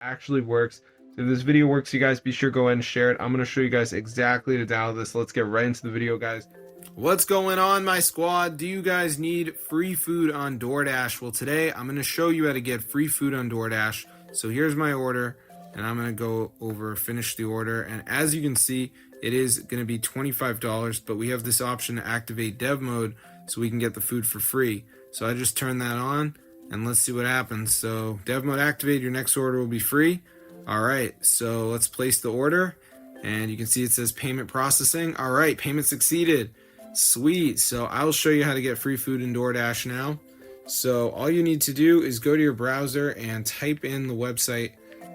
actually works. So if this video works, you guys be sure to go ahead and share it. I'm going to show you guys exactly to download this. Let's get right into the video, guys. What's going on, my squad? Do you guys need free food on DoorDash? Well, today I'm going to show you how to get free food on DoorDash. So here's my order, and I'm going to go over finish the order. And as you can see, it is going to be $25, but we have this option to activate dev mode so we can get the food for free. So I just turn that on, and let's see what happens. So dev mode activated, your next order will be free. All right, so let's place the order, and you can see it says payment processing. All right, payment succeeded. Sweet. So I'll show you how to get free food in DoorDash now. So all you need to do is go to your browser and type in the website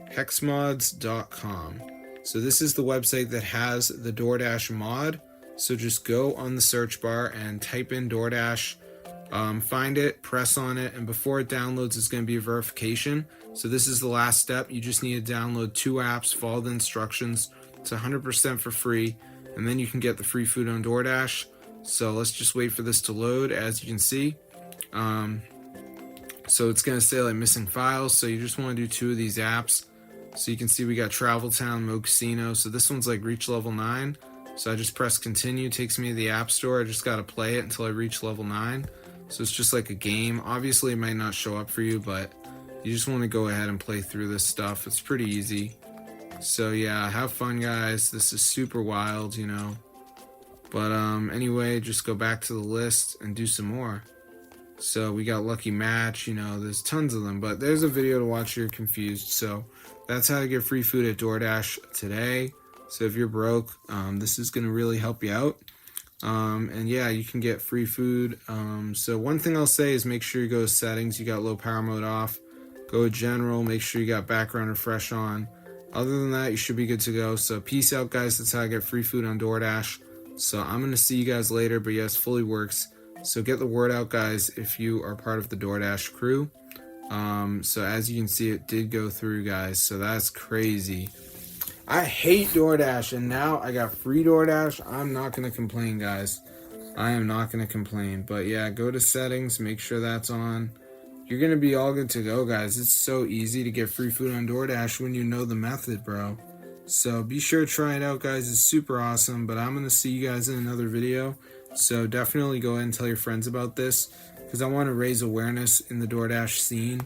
hexmods.com. So this is the website that has the DoorDash mod. So just go on the search bar and type in DoorDash, find it, press on it, and before it downloads, it's going to be a verification. So this is the last step. You just need to download 2 apps, follow the instructions. It's 100% for free, and then you can get the free food on DoorDash. So let's just wait for this to load. As you can see, so it's going to say like missing files. So you just want to do 2 of these apps. So you can see we got Travel Town, Mo Casino. So this one's like reach level 9. So I just press continue, takes me to the app store. I just got to play it until I reach level 9. So it's just like a game. Obviously it might not show up for you, but you just want to go ahead and play through this stuff. It's pretty easy. So yeah, have fun, guys. This is super wild, you know. But anyway, just go back to the list and do some more. So we got Lucky Match, you know, there's tons of them, but there's a video to watch if you're confused. So that's how to get free food at DoorDash today. So if you're broke, this is going to really help you out. And yeah, you can get free food. So one thing I'll say is make sure you go to settings. You got low power mode off. Go to general, make sure you got background refresh on. Other than that, you should be good to go. So peace out, guys. That's how I get free food on DoorDash. So I'm going to see you guys later, but yes, fully works. So get the word out, guys, if you are part of the DoorDash crew. So as you can see, it did go through, guys. So that's crazy. I hate DoorDash, and now I got free DoorDash. I'm not going to complain, guys. I am not going to complain. But yeah, go to settings, make sure that's on. You're going to be all good to go, guys. It's so easy to get free food on DoorDash when you know the method, bro. So be sure to try it out, guys. It's super awesome. But I'm going to see you guys in another video. So definitely go ahead and tell your friends about this, because I want to raise awareness in the DoorDash scene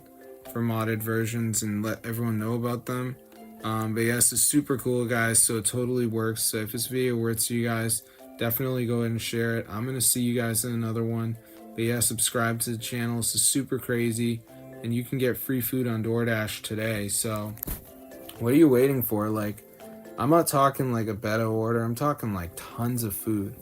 for modded versions and let everyone know about them. But yes, it's super cool, guys. So it totally works. So if this video works to you guys, definitely go ahead and share it. I'm going to see you guys in another one. But yeah, subscribe to the channel. This is super crazy. And you can get free food on DoorDash today. So what are you waiting for? Like, I'm not talking like a beta order. I'm talking like tons of food.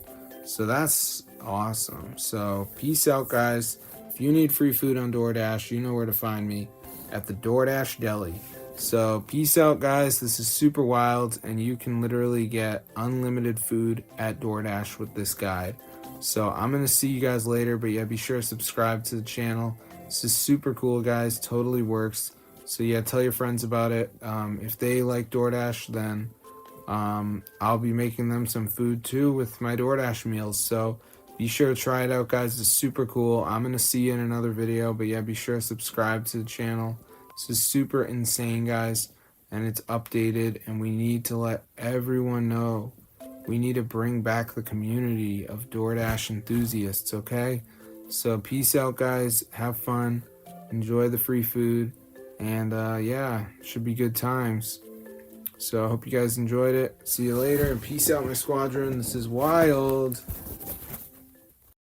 So that's awesome. So peace out, guys. If you need free food on DoorDash, you know where to find me at the DoorDash Deli. So peace out, guys. This is super wild, and you can literally get unlimited food at DoorDash with this guide. So I'm going to see you guys later, but yeah, be sure to subscribe to the channel. This is super cool, guys. Totally works. So yeah, tell your friends about it. If they like DoorDash, then I'll be making them some food too with my DoorDash meals. So be sure to try it out, guys. It's super cool. I'm going to see you in another video, but yeah, be sure to subscribe to the channel. This is super insane, guys, and it's updated, and we need to let everyone know. We need to bring back the community of DoorDash enthusiasts, okay? So peace out, guys. Have fun. Enjoy the free food. And yeah, should be good times. So I hope you guys enjoyed it. See you later, and peace out, my squadron. This is wild.